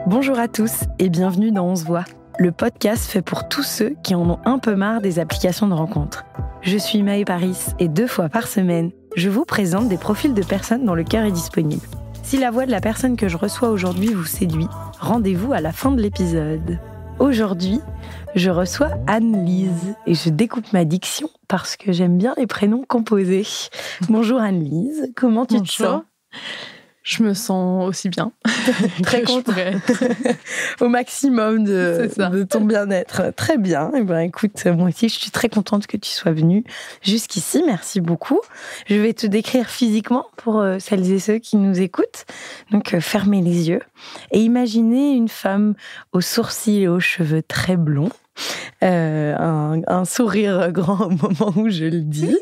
Bonjour à tous et bienvenue dans On se voit, le podcast fait pour tous ceux qui en ont un peu marre des applications de rencontres. Je suis Maë Paris et 2 fois par semaine, je vous présente des profils de personnes dont le cœur est disponible. Si la voix de la personne que je reçois aujourd'hui vous séduit, rendez-vous à la fin de l'épisode. Aujourd'hui, je reçois Anne-Lise et je découpe ma diction parce que j'aime bien les prénoms composés. Bonjour Anne-Lise, comment tu te sens ? Je me sens aussi bien. Très contente. Au maximum de ton bien-être. Très bien. Et ben, écoute, moi aussi, je suis très contente que tu sois venue jusqu'ici. Merci beaucoup. Je vais te décrire physiquement pour celles et ceux qui nous écoutent. Donc, fermez les yeux et imaginez une femme aux sourcils et aux cheveux très blonds. Un sourire grand au moment où je le dis.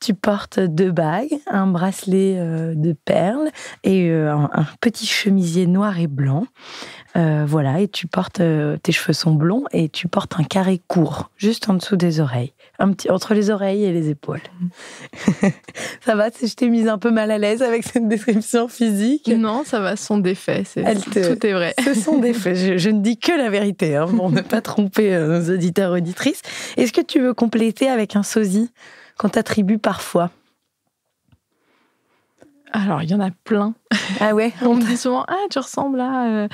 Tu portes 2 bagues, un bracelet de perles et un petit chemisier noir et blanc. Voilà, et tu portes, tes cheveux sont blonds et tu portes un carré court, juste en dessous des oreilles, entre les oreilles et les épaules. Ça va, je t'ai mise un peu mal à l'aise avec cette description physique? Non, ça va, ce sont des faits, tout est vrai. Ce sont des faits, je ne dis que la vérité, pour ne pas tromper nos auditeurs et auditrices. Est-ce que tu veux compléter avec un sosie qu'on t'attribue parfois? Alors, il y en a plein. Ah ouais? On me dit souvent, tu ressembles à...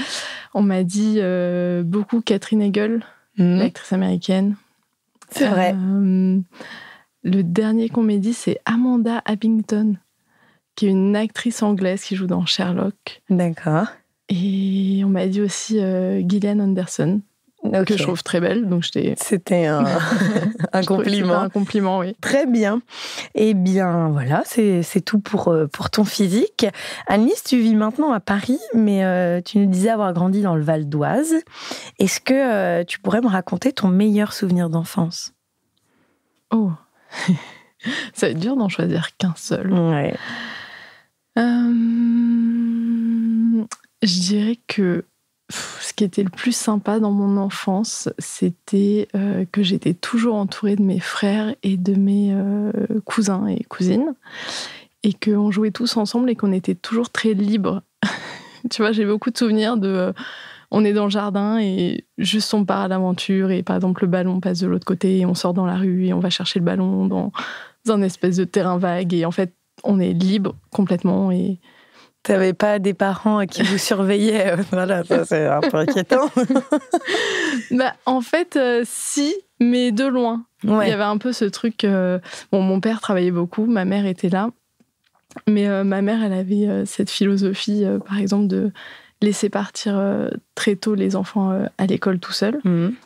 On m'a dit beaucoup Catherine Hegel, l'actrice américaine. C'est vrai. Le dernier qu'on m'a dit, c'est Amanda Abbington, qui est une actrice anglaise qui joue dans Sherlock. D'accord. Et on m'a dit aussi Gillian Anderson, que je trouve très belle. Donc C'était un compliment. C'était un compliment, oui. Très bien. Eh bien, voilà, c'est tout pour ton physique. Anne-Lise, tu vis maintenant à Paris, mais tu nous disais avoir grandi dans le Val d'Oise. Est-ce que tu pourrais me raconter ton meilleur souvenir d'enfance? Oh, ça va être dur d'en choisir qu'un seul. Ouais. Je dirais que ce qui était le plus sympa dans mon enfance, c'était que j'étais toujours entourée de mes frères et de mes cousins et cousines, et qu'on jouait tous ensemble et qu'on était toujours très libres. Tu vois, j'ai beaucoup de souvenirs de... on est dans le jardin et juste on part à l'aventure et par exemple le ballon passe de l'autre côté et on sort dans la rue et on va chercher le ballon dans un espèce de terrain vague et en fait on est libre complètement. Et t'avais pas des parents qui vous surveillaient? Voilà, ça c'est un peu inquiétant. En fait, si, mais de loin. Ouais. Il y avait un peu ce truc... mon père travaillait beaucoup, ma mère était là, mais ma mère, elle avait cette philosophie, par exemple, de laisser partir très tôt les enfants à l'école tout seuls.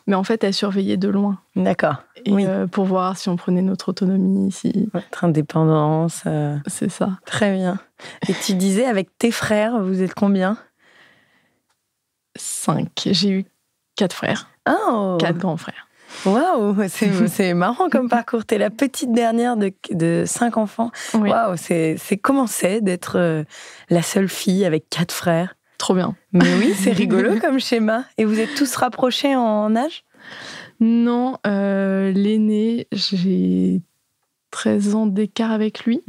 Mais en fait, elle surveillait de loin. D'accord. Et oui. Pour voir si on prenait notre autonomie, si... Votre indépendance. C'est ça. Très bien. Et tu disais, avec tes frères, vous êtes combien? 5. J'ai eu 4 frères. Oh. 4 grands frères. Waouh, c'est marrant comme parcours. T'es la petite dernière de 5 enfants. Oui. Waouh, comment c'est d'être la seule fille avec 4 frères? Trop bien. Mais oui, c'est rigolo comme schéma. Et vous êtes tous rapprochés en âge? Non, l'aîné, j'ai 13 ans d'écart avec lui.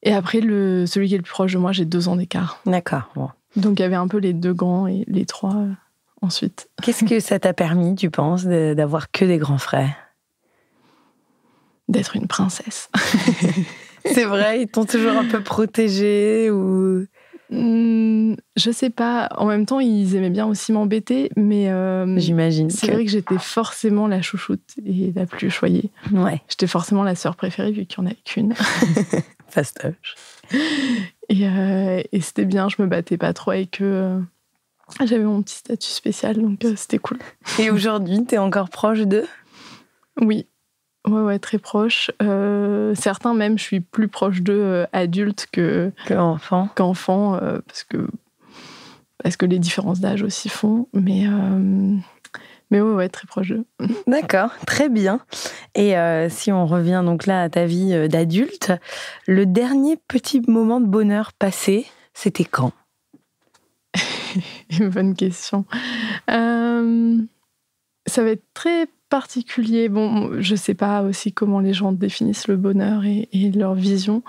Et après, celui qui est le plus proche de moi, j'ai 2 ans d'écart. D'accord. Bon. Donc, il y avait un peu les 2 grands et les 3 ensuite. Qu'est-ce que ça t'a permis, tu penses, d'avoir que des grands frères? D'être une princesse. C'est vrai, ils t'ont toujours un peu protégée ou... Je sais pas. En même temps, ils aimaient bien aussi m'embêter, mais j'imagine. C'est vrai que j'étais forcément la chouchoute et la plus choyée. Ouais. J'étais forcément la sœur préférée vu qu'il n'y en avait qu'une. Fastoche. Et c'était bien. Je me battais pas trop et que j'avais mon petit statut spécial, donc c'était cool. Et aujourd'hui, t'es encore proche d'eux? Oui. Ouais, très proche. Certains même, je suis plus proche d'eux adultes qu'enfants, parce que les différences d'âge aussi font. Mais ouais, très proche d'eux. D'accord, très bien. Et si on revient donc là à ta vie d'adulte, le dernier petit moment de bonheur passé, c'était quand? Une bonne question. Ça va être très particulier. Bon, je sais pas aussi comment les gens définissent le bonheur et leur vision.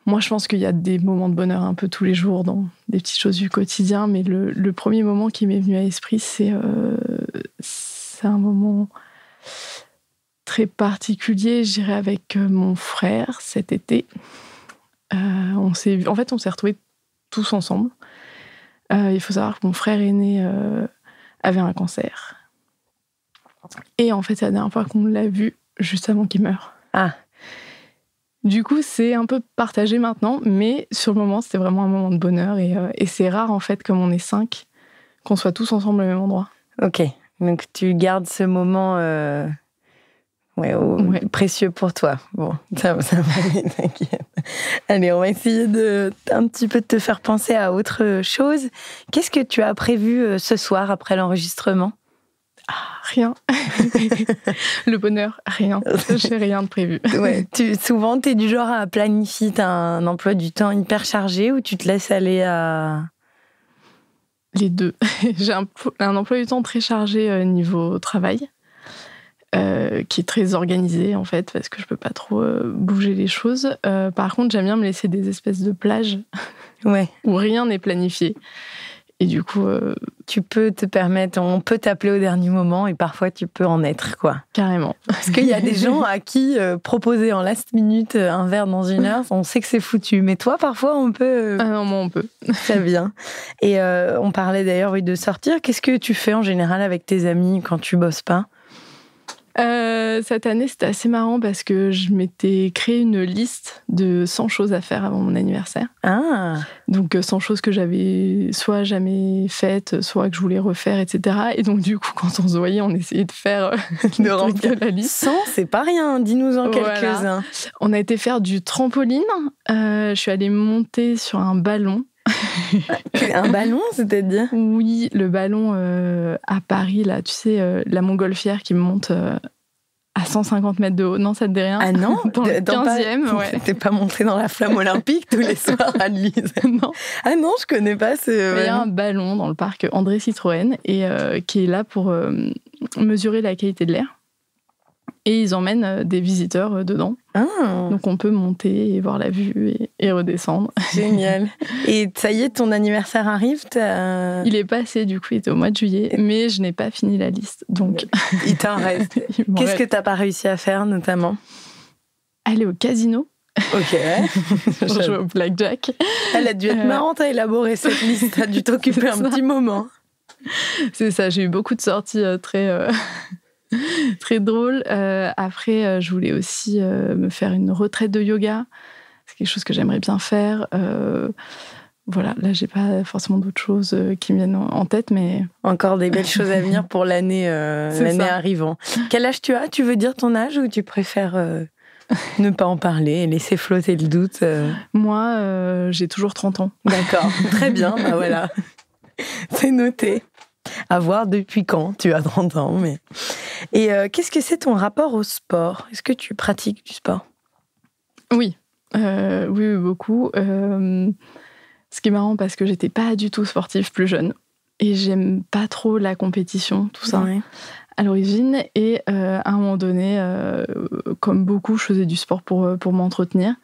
Moi, je pense qu'il y a des moments de bonheur un peu tous les jours dans des petites choses du quotidien, mais le premier moment qui m'est venu à l'esprit, c'est un moment très particulier, je dirais, avec mon frère cet été. On s'est retrouvés tous ensemble. Il faut savoir que mon frère aîné avait un cancer. Et en fait, c'est la dernière fois qu'on l'a vu juste avant qu'il meure. Ah. Du coup, c'est un peu partagé maintenant, mais sur le moment, c'était vraiment un moment de bonheur. Et c'est rare, en fait, comme on est 5, qu'on soit tous ensemble au même endroit. Ok, donc tu gardes ce moment précieux pour toi. Bon, ça va aller, t'inquiète. Allez, on va essayer un petit peu de te faire penser à autre chose. Qu'est-ce que tu as prévu ce soir après l'enregistrement ? Rien. Le bonheur, rien. J'ai rien de prévu. Ouais, souvent, tu es du genre à planifier, t'as un emploi du temps hyper chargé ou tu te laisses aller à... Les deux. J'ai un emploi du temps très chargé niveau travail, qui est très organisé en fait, parce que je peux pas trop bouger les choses. Par contre, j'aime bien me laisser des espèces de plages où rien n'est planifié. Et du coup... Tu peux te permettre, on peut t'appeler au dernier moment et parfois tu peux en être, quoi. Carrément. Parce qu'il y a des gens à qui proposer en last minute un verre dans 1 heure, on sait que c'est foutu. Mais toi, parfois, on peut... Ah non, moi, on peut. Très bien. Et on parlait d'ailleurs de sortir. Qu'est-ce que tu fais en général avec tes amis quand tu bosses pas ? Cette année, c'était assez marrant parce que je m'étais créé une liste de 100 choses à faire avant mon anniversaire. Ah. Donc 100 choses que j'avais soit jamais faites, soit que je voulais refaire, etc. Et donc du coup, quand on se voyait, on essayait de faire de remplir la liste. 100, c'est pas rien. Dis-nous-en quelques-uns. Voilà. On a été faire du trampoline. Je suis allée monter sur un ballon. Un ballon, c'est-à-dire ? Oui, le ballon à Paris, là, tu sais, la montgolfière qui monte à 150 mètres de haut. Non, ça te dit rien ? Ah non ? Dans le 15e, ouais. T'es pas monté dans la flamme olympique tous les soirs, Anne-Lise ? Non. Ah non, je connais pas ce... Il y a un ballon dans le parc André Citroën et qui est là pour mesurer la qualité de l'air. Et ils emmènent des visiteurs dedans. Ah. Donc on peut monter et voir la vue et redescendre. Génial. Et ça y est, ton anniversaire arrive ? Il est passé, du coup, il était au mois de juillet, mais je n'ai pas fini la liste. Donc... Il t'en reste. Qu'est-ce que t'as pas réussi à faire, notamment ? Aller au casino. Ok. Pour jouer au blackjack. Elle a dû être marrante à élaborer cette liste. T'as dû t'occuper un petit moment. C'est ça, j'ai eu beaucoup de sorties très drôle. Après, je voulais aussi me faire une retraite de yoga. C'est quelque chose que j'aimerais bien faire. Voilà, là, j'ai pas forcément d'autres choses qui me viennent en tête, mais... Encore des belles choses à venir pour l'année arrivant. Quel âge tu as ? Tu veux dire ton âge ou tu préfères ne pas en parler et laisser flotter le doute Moi, j'ai toujours 30 ans. D'accord, très bien, bah voilà. C'est noté. À voir depuis quand tu as 30 ans. Mais... Et qu'est-ce que c'est ton rapport au sport ? Est-ce que tu pratiques du sport ? Oui, beaucoup. Ce qui est marrant parce que j'étais pas du tout sportive plus jeune. Et j'aime pas trop la compétition, tout ça, à l'origine. Et à un moment donné, comme beaucoup, je faisais du sport pour m'entretenir.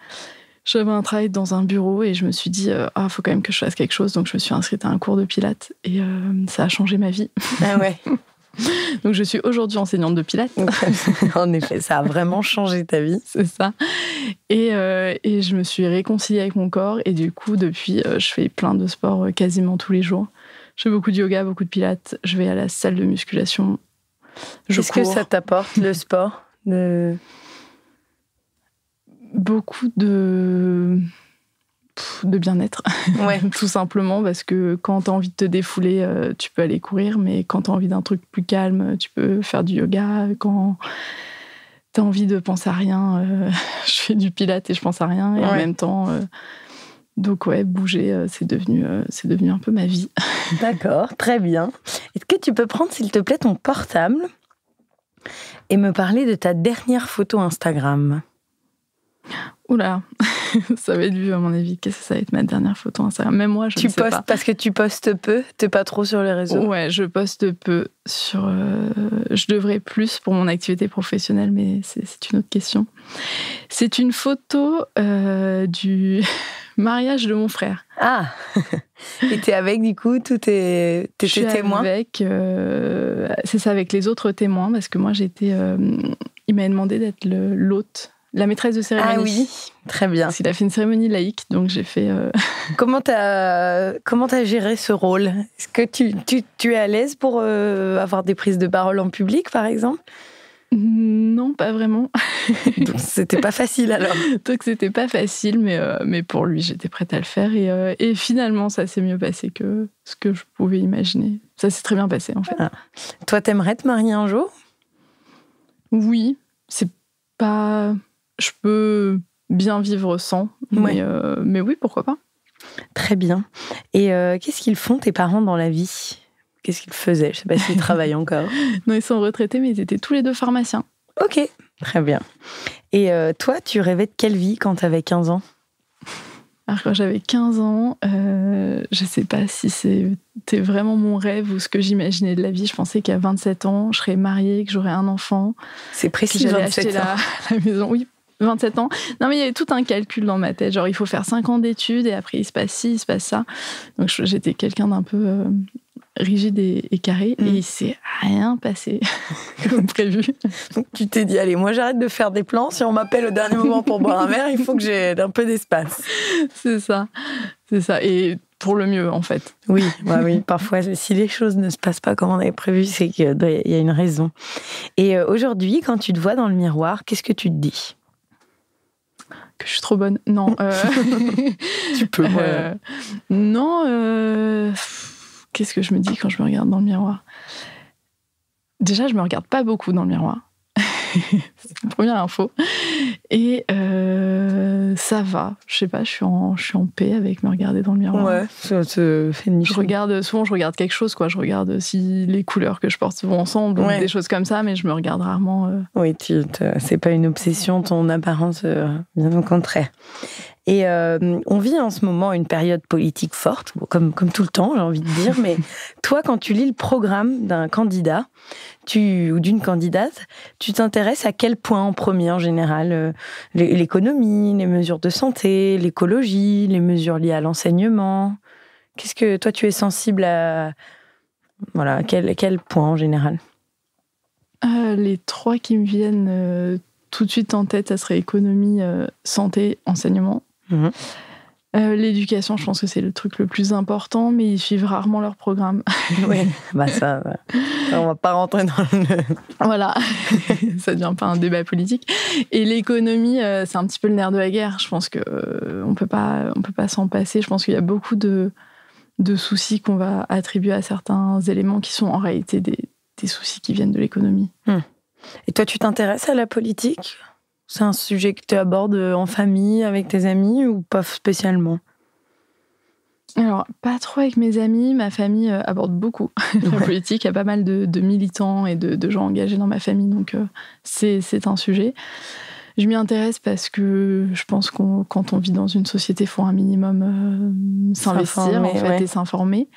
J'avais un travail dans un bureau et je me suis dit faut quand même que je fasse quelque chose. Donc je me suis inscrite à un cours de pilates et ça a changé ma vie. Ah ouais. Donc je suis aujourd'hui enseignante de pilates. En effet, ça a vraiment changé ta vie. C'est ça. Et je me suis réconciliée avec mon corps et du coup depuis je fais plein de sports quasiment tous les jours. Je fais beaucoup de yoga, beaucoup de pilates. Je vais à la salle de musculation. Qu'est-ce que ça t'apporte le sport Beaucoup de bien-être, ouais. Tout simplement, parce que quand t'as envie de te défouler, tu peux aller courir, mais quand t'as envie d'un truc plus calme, tu peux faire du yoga. Quand t'as envie de penser à rien, je fais du pilates et je pense à rien, et en même temps... Donc bouger, c'est devenu un peu ma vie. D'accord, très bien. Est-ce que tu peux prendre, s'il te plaît, ton portable et me parler de ta dernière photo Instagram ? Oula, ça va être vu à mon avis. Qu'est-ce que ça va être ma dernière photo Instagram? Même moi, je ne sais pas. Parce que tu postes peu? T'es pas trop sur les réseaux? Ouais, je poste peu. Je devrais plus pour mon activité professionnelle, mais c'est une autre question. C'est une photo du mariage de mon frère. Ah. Et t'es avec, du coup, tous tes témoins? C'est ça, avec les autres témoins, parce que moi, il m'avait demandé d'être l'hôte, la maîtresse de cérémonie. Ah oui, très bien. Parce qu'il a fait une cérémonie laïque, donc j'ai fait... Comment t'as géré ce rôle? Est-ce que tu es à l'aise pour avoir des prises de parole en public, par exemple? Non, pas vraiment. Donc c'était pas facile alors. Donc c'était pas facile, mais pour lui, j'étais prête à le faire. Et finalement, ça s'est mieux passé que ce que je pouvais imaginer. Ça s'est très bien passé, en fait. Ah. Toi, t'aimerais te marier un jour? Oui, c'est pas... Je peux bien vivre sans, mais oui, pourquoi pas. Très bien. Et qu'est-ce qu'ils font, tes parents, dans la vie? Qu'est-ce qu'ils faisaient? Je sais pas s'ils travaillent encore. Non, ils sont retraités, mais ils étaient tous les deux pharmaciens. Ok, très bien. Et toi, tu rêvais de quelle vie quand tu avais 15 ans? Alors, quand j'avais 15 ans, je sais pas si c'était vraiment mon rêve ou ce que j'imaginais de la vie. Je pensais qu'à 27 ans, je serais mariée, que j'aurais un enfant. C'est précis, que j'allais acheter la maison. Oui, 27 ans. Non, mais il y avait tout un calcul dans ma tête. Genre, il faut faire 5 ans d'études et après, il se passe ci, il se passe ça. Donc, j'étais quelqu'un d'un peu... rigide et carré, et il s'est rien passé comme prévu. Donc tu t'es dit, allez, moi j'arrête de faire des plans, si on m'appelle au dernier moment pour boire un verre, il faut que j'ai un peu d'espace. C'est ça, et pour le mieux en fait. Oui, parfois si les choses ne se passent pas comme on avait prévu, c'est qu'il y a une raison. Et aujourd'hui, quand tu te vois dans le miroir, qu'est-ce que tu te dis? Que je suis trop bonne. Non. Tu peux. Non. Qu'est-ce que je me dis quand je me regarde dans le miroir? Déjà, je me regarde pas beaucoup dans le miroir. C'est une première info. Et ça va. Je sais pas, je suis en paix avec me regarder dans le miroir. Ouais, ça te fait une niche. Souvent, je regarde quelque chose, quoi. Je regarde si les couleurs que je porte vont ensemble, ou des choses comme ça, mais je me regarde rarement. Oui, c'est pas une obsession, ton apparence, bien au contraire. Et on vit en ce moment une période politique forte, comme tout le temps, j'ai envie de dire. Mais toi, quand tu lis le programme d'un candidat ou d'une candidate, tu t'intéresses à quel point en premier en général? L'économie, les mesures de santé, l'écologie, les mesures liées à l'enseignement. Qu'est-ce que toi, tu es sensible à... Voilà, quel point en général? Les 3 qui me viennent tout de suite en tête, ça serait économie, santé, enseignement. Mmh. L'éducation, je pense que c'est le truc le plus important, mais ils suivent rarement leur programme. Oui, ça, on va pas rentrer dans le... Voilà, ça devient pas un débat politique. Et l'économie, c'est un petit peu le nerf de la guerre. Je pense que on peut pas s'en passer. Je pense qu'il y a beaucoup de soucis qu'on va attribuer à certains éléments qui sont en réalité des soucis qui viennent de l'économie. Et toi, tu t'intéresses à la politique? C'est un sujet que tu abordes en famille, avec tes amis, ou pas spécialement? Alors, pas trop avec mes amis. Ma famille aborde beaucoup la politique. Il y a pas mal de militants et de gens engagés dans ma famille, donc c'est un sujet. Je m'y intéresse parce que je pense quand on vit dans une société, il faut un minimum s'investir et s'informer.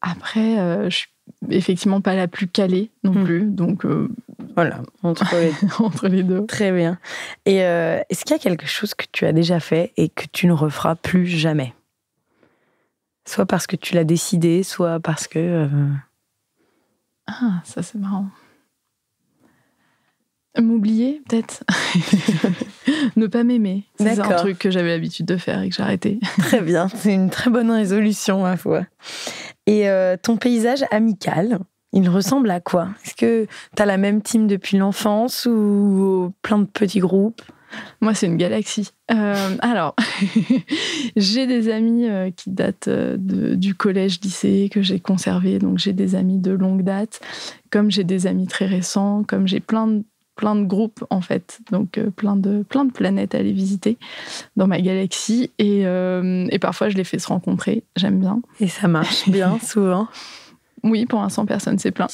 Après, je suis effectivement pas la plus calée non plus, donc voilà, entre les deux. Très bien. Et est-ce qu'il y a quelque chose que tu as déjà fait et que tu ne referas plus jamais? Soit parce que tu l'as décidé, soit parce que... Ah, ça c'est marrant. M'oublier, peut-être. Ne pas m'aimer. C'est un truc que j'avais l'habitude de faire et que j'ai arrêté. Très bien, c'est une très bonne résolution, ma foi. Et ton paysage amical, il ressemble à quoi? Est-ce que tu as la même team depuis l'enfance ou plein de petits groupes? Moi, c'est une galaxie. Alors, j'ai des amis qui datent du collège-lycée, que j'ai conservé. Donc, j'ai des amis de longue date, comme j'ai des amis très récents, comme j'ai plein de groupes, en fait. Donc, plein de planètes à aller visiter dans ma galaxie. Et parfois, je les fais se rencontrer. J'aime bien. Et ça marche bien, souvent? Oui, pour l'instant, personne ne s'est plaint.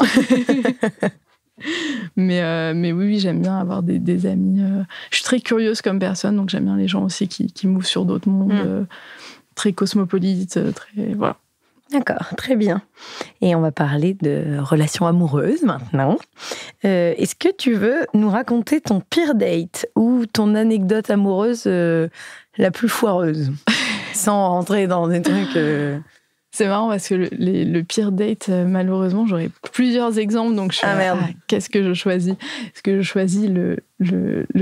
Mais oui, j'aime bien avoir des amis. Je suis très curieuse comme personne, donc j'aime bien les gens aussi qui m'ouvrent sur d'autres mondes, très cosmopolites, très... Voilà. D'accord, très bien. Et on va parler de relations amoureuses maintenant. Est-ce que tu veux nous raconter ton pire date ou ton anecdote amoureuse la plus foireuse, sans rentrer dans des trucs... C'est marrant parce que le pire date, malheureusement, j'aurais plusieurs exemples. Donc merde. Qu'est-ce que je choisis ? Est-ce que je choisis le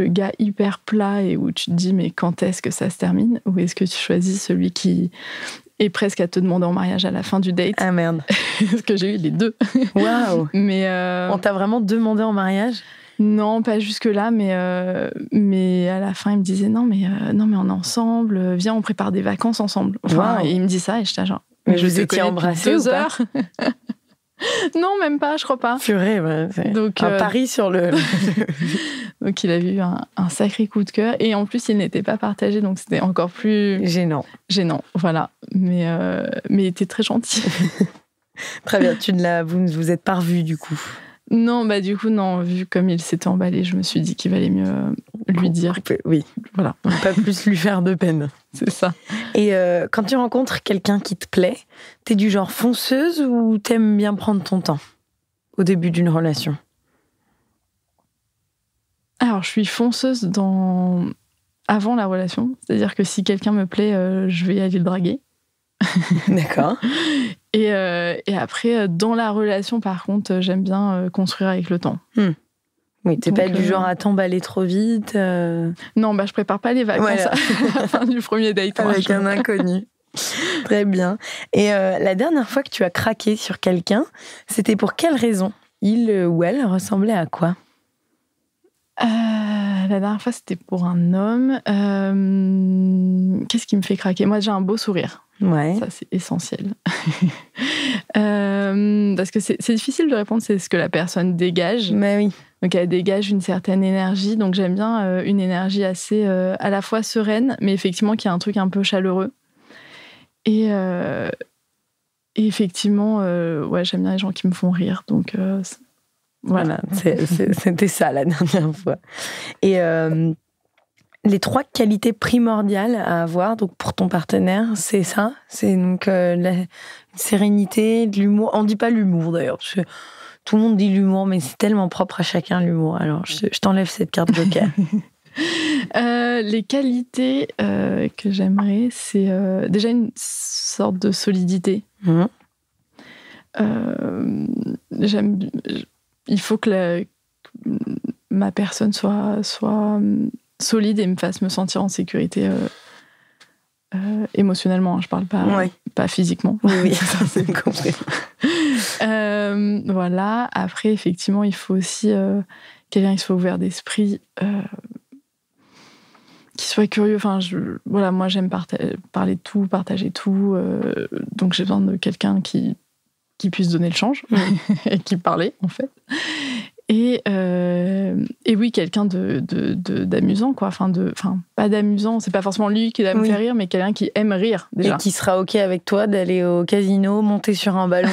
gars hyper plat et où tu te dis mais quand est-ce que ça se termine ? Ou est-ce que tu choisis celui qui est presque à te demander en mariage à la fin du date ? Ah merde. Parce que j'ai eu les deux. Waouh. Mais on t'a vraiment demandé en mariage ? Non, pas jusque-là, mais à la fin, il me disait non, mais on est ensemble, viens, on prépare des vacances ensemble. Enfin, et il me dit ça et j'étais genre... Mais je vous étiez embrassés 2 heures. Non, même pas, je crois pas. Purée, ouais, c'est donc, un pari sur le... Donc il a eu un sacré coup de cœur. Et en plus, il n'était pas partagé, donc c'était encore plus... Gênant, voilà. Mais il était très gentil. Très bien, vous êtes pas revus du coup ? Non, du coup, non. Vu comme il s'était emballé, je me suis dit qu'il valait mieux lui dire. Oui, voilà. Pas plus lui faire de peine. C'est ça. Et quand tu rencontres quelqu'un qui te plaît, t'es du genre fonceuse ou t'aimes bien prendre ton temps au début d'une relation ? Alors, je suis fonceuse avant la relation. C'est-à-dire que si quelqu'un me plaît, je vais aller le draguer. D'accord. Et après, dans la relation, par contre, j'aime bien construire avec le temps. Oui, t'es pas du genre à t'emballer trop vite. Non, je prépare pas les vacances à la fin du premier date. Avec un inconnu. Très bien. Et la dernière fois que tu as craqué sur quelqu'un, c'était pour quelle raison ? Il ou elle ressemblait à quoi ? La dernière fois, c'était pour un homme. Qu'est-ce qui me fait craquer ? Moi, j'ai un beau sourire. Ouais. Ça, c'est essentiel. Parce que c'est difficile de répondre, c'est ce que la personne dégage. Mais oui. Donc, elle dégage une certaine énergie. Donc, j'aime bien une énergie assez à la fois sereine, mais effectivement, qui a un truc un peu chaleureux. Et effectivement, j'aime bien les gens qui me font rire. Donc, voilà, c'était ça la dernière fois. Et les 3 qualités primordiales à avoir donc pour ton partenaire, c'est ça ? C'est donc la sérénité, de l'humour. On dit pas l'humour d'ailleurs, parce que tout le monde dit l'humour, mais c'est tellement propre à chacun l'humour. Alors je t'enlève cette carte joker. Les qualités que j'aimerais, c'est déjà une sorte de solidité. Il faut que ma personne soit solide et me fasse me sentir en sécurité émotionnellement. Je parle pas physiquement. Oui, ça c'est compris. Voilà. Après, effectivement, il faut aussi quelqu'un qui soit ouvert d'esprit, qui soit curieux. Enfin, moi, j'aime parler de tout, partager tout. Donc, j'ai besoin de quelqu'un qui puisse donner le change et qui parlait, en fait. Et oui, quelqu'un d'amusant, quoi. Enfin, pas d'amusant, c'est pas forcément lui qui va me faire rire, mais quelqu'un qui aime rire, déjà. Et qui sera OK avec toi d'aller au casino, monter sur un ballon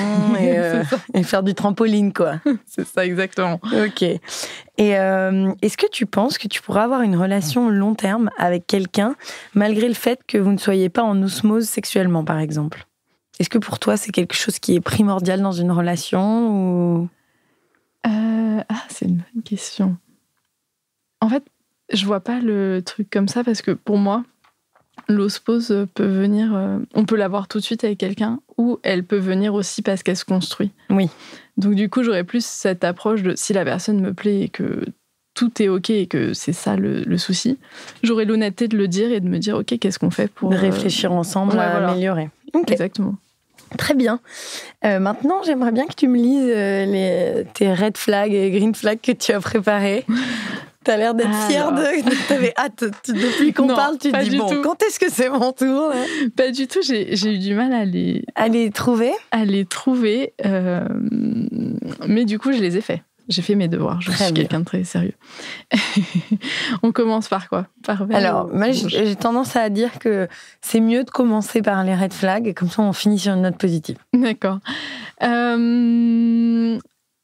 et faire du trampoline, quoi. C'est ça, exactement. OK. Et est-ce que tu penses que tu pourras avoir une relation long terme avec quelqu'un, malgré le fait que vous ne soyez pas en osmose sexuellement, par exemple ? Est-ce que pour toi, c'est quelque chose qui est primordial dans une relation ou... c'est une bonne question. En fait, je vois pas le truc comme ça parce que pour moi, l'osmose peut venir... on peut l'avoir tout de suite avec quelqu'un ou elle peut venir aussi parce qu'elle se construit. Oui. Donc du coup, j'aurais plus cette approche de si la personne me plaît et que tout est OK et que c'est ça le souci, j'aurais l'honnêteté de le dire et de me dire OK, qu'est-ce qu'on fait pour... De réfléchir ensemble à améliorer. Okay. Exactement. Très bien. Maintenant, j'aimerais bien que tu me lises tes red flags et green flags que tu as préparés. T'as l'air d'être fière de... T'avais hâte. Depuis qu'on parle, tu te dis, bon, quand est-ce que c'est mon tour là ? Pas du tout. J'ai eu du mal à les trouver. Mais du coup, je les ai faits. J'ai fait mes devoirs. Je suis quelqu'un de très sérieux. On commence par quoi ? Alors, moi, j'ai tendance à dire que c'est mieux de commencer par les red flags et comme ça, on finit sur une note positive. D'accord.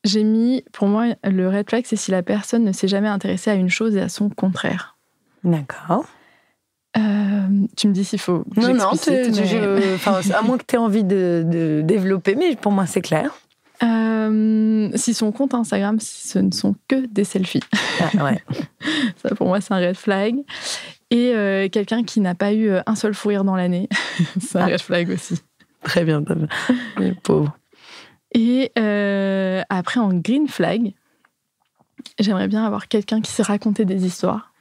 J'ai mis, pour moi, le red flag, c'est si la personne ne s'est jamais intéressée à une chose et à son contraire. D'accord. Tu me dis s'il faut. Non, à moins que tu aies envie de développer, mais pour moi, c'est clair. Si son compte Instagram, ce ne sont que des selfies. Ah, ouais. Ça, pour moi, c'est un red flag. Et quelqu'un qui n'a pas eu un seul fou rire dans l'année, c'est un red flag aussi. Très bien, les pauvres. Et après, en green flag, j'aimerais bien avoir quelqu'un qui sait raconter des histoires.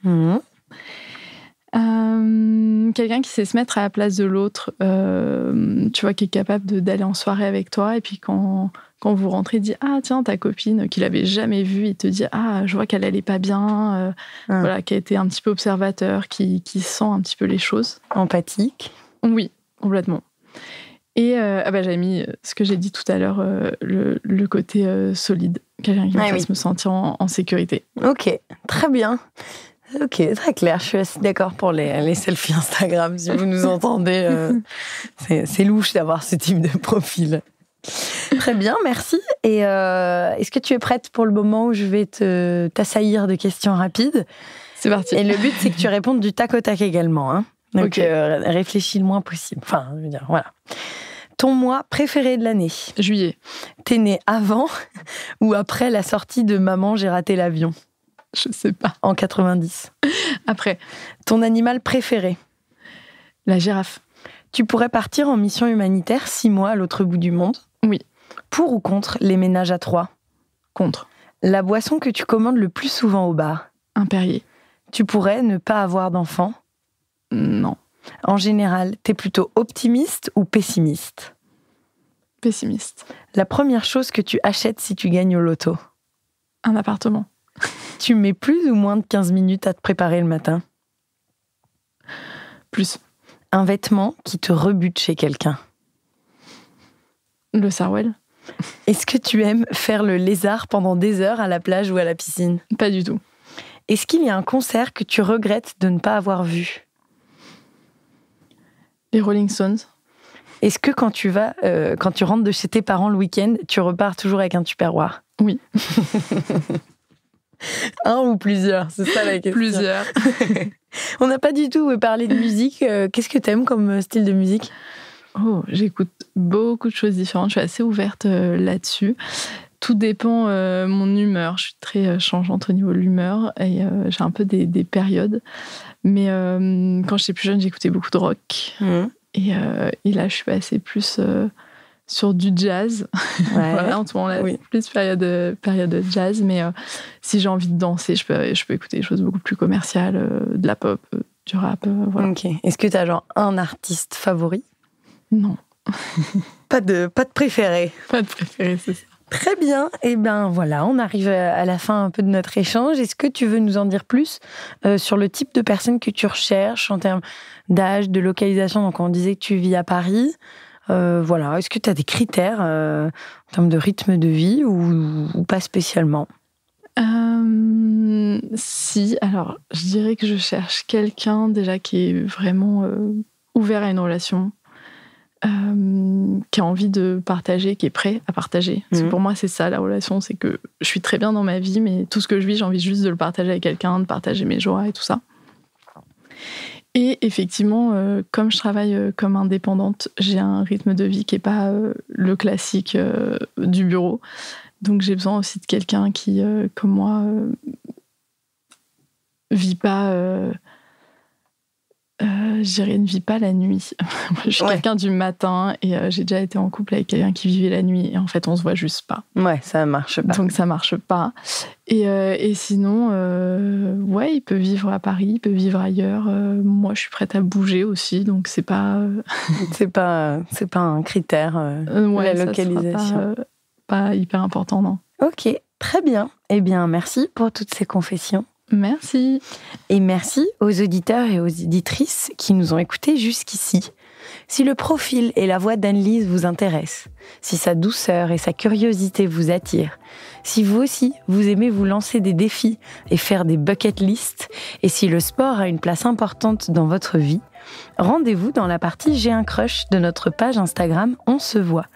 Quelqu'un qui sait se mettre à la place de l'autre, tu vois, qui est capable d'aller en soirée avec toi, et puis quand vous rentrez, il dit « Ah, tiens, ta copine, qu'il n'avait jamais vue, il te dit « Ah, je vois qu'elle n'allait pas bien. » Voilà, qui a été un petit peu observateur, qui sent un petit peu les choses. Empathique. Oui, complètement. Et j'avais mis ce que j'ai dit tout à l'heure, le côté solide. Quelqu'un qui me fasse me sentir en sécurité. Ok, très bien. Ok, très clair. Je suis assez d'accord pour les selfies Instagram. Si vous nous entendez, c'est louche d'avoir ce type de profil. Très bien, merci. Et est-ce que tu es prête pour le moment où je vais t'assaillir de questions rapides ? C'est parti. Et le but, c'est que tu répondes du tac au tac également. Hein. Donc, réfléchis le moins possible. Enfin, je veux dire, voilà. Ton mois préféré de l'année ? Juillet. T'es né avant ou après la sortie de Maman, j'ai raté l'avion ? Je sais pas. En 90. Après. Ton animal préféré ? La girafe. Tu pourrais partir en mission humanitaire 6 mois à l'autre bout du monde ? Oui. Pour ou contre les ménages à 3 ? Contre. La boisson que tu commandes le plus souvent au bar ? Un Perrier. Tu pourrais ne pas avoir d'enfant ? Non. En général, t'es plutôt optimiste ou pessimiste ? Pessimiste. La première chose que tu achètes si tu gagnes au loto ? Un appartement. Tu mets plus ou moins de 15 minutes à te préparer le matin ? Plus. Un vêtement qui te rebute chez quelqu'un ? Le Sarwell. Est-ce que tu aimes faire le lézard pendant des heures à la plage ou à la piscine ? Pas du tout. Est-ce qu'il y a un concert que tu regrettes de ne pas avoir vu ? Les Rolling Stones. Est-ce que quand tu rentres de chez tes parents le week-end, tu repars toujours avec un Tupperware ? Oui. Un ou plusieurs ? C'est ça la question. Plusieurs. On n'a pas du tout parlé de musique. Qu'est-ce que t'aimes comme style de musique ? J'écoute beaucoup de choses différentes. Je suis assez ouverte là-dessus. Tout dépend mon humeur. Je suis très changeante au niveau de l'humeur et j'ai un peu des périodes. Mais quand j'étais plus jeune, j'écoutais beaucoup de rock. Et là, je suis passée plus sur du jazz. Ouais. Voilà, en ce moment-là, plus période jazz. Mais si j'ai envie de danser, je peux écouter des choses beaucoup plus commerciales, de la pop, du rap. Voilà. Ok. Est-ce que tu as genre un artiste favori ? Non. Pas de préféré. Pas de préféré, c'est ça. Très bien. Et bien voilà, on arrive à la fin un peu de notre échange. Est-ce que tu veux nous en dire plus sur le type de personne que tu recherches en termes d'âge, de localisation ? Donc on disait que tu vis à Paris. Voilà. Est-ce que tu as des critères en termes de rythme de vie ou pas spécialement ? Si, alors je dirais que je cherche quelqu'un déjà qui est vraiment ouvert à une relation, qui a envie de partager, qui est prêt à partager. Parce que pour moi, c'est ça la relation, c'est que je suis très bien dans ma vie, mais tout ce que je vis, j'ai envie juste de le partager avec quelqu'un, de partager mes joies et tout ça. Et effectivement, comme je travaille comme indépendante, j'ai un rythme de vie qui n'est pas le classique du bureau. Donc j'ai besoin aussi de quelqu'un qui, comme moi, vit pas... je dirais ne vit pas la nuit. Je suis quelqu'un du matin et j'ai déjà été en couple avec quelqu'un qui vivait la nuit et en fait on se voit juste pas. Ouais, ça marche pas. Donc ça marche pas. Et sinon, il peut vivre à Paris, il peut vivre ailleurs. Moi, je suis prête à bouger aussi, donc c'est pas. c'est pas un critère. La localisation. Pas hyper important, non. Ok, très bien. Eh bien, merci pour toutes ces confessions. Merci. Et merci aux auditeurs et aux auditrices qui nous ont écoutés jusqu'ici. Si le profil et la voix d'Anne-Lise vous intéressent, si sa douceur et sa curiosité vous attirent, si vous aussi, vous aimez vous lancer des défis et faire des bucket lists, et si le sport a une place importante dans votre vie, rendez-vous dans la partie J'ai un crush de notre page Instagram On se voit.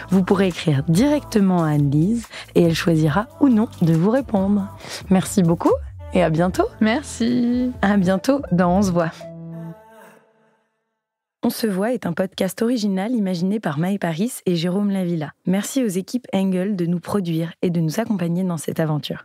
Vous pourrez écrire directement à Anne-Lise et elle choisira ou non de vous répondre. Merci beaucoup et à bientôt. Merci. À bientôt dans On se voit. On se voit est un podcast original imaginé par Maë Paris et Jérôme Lavilla. Merci aux équipes Engel de nous produire et de nous accompagner dans cette aventure.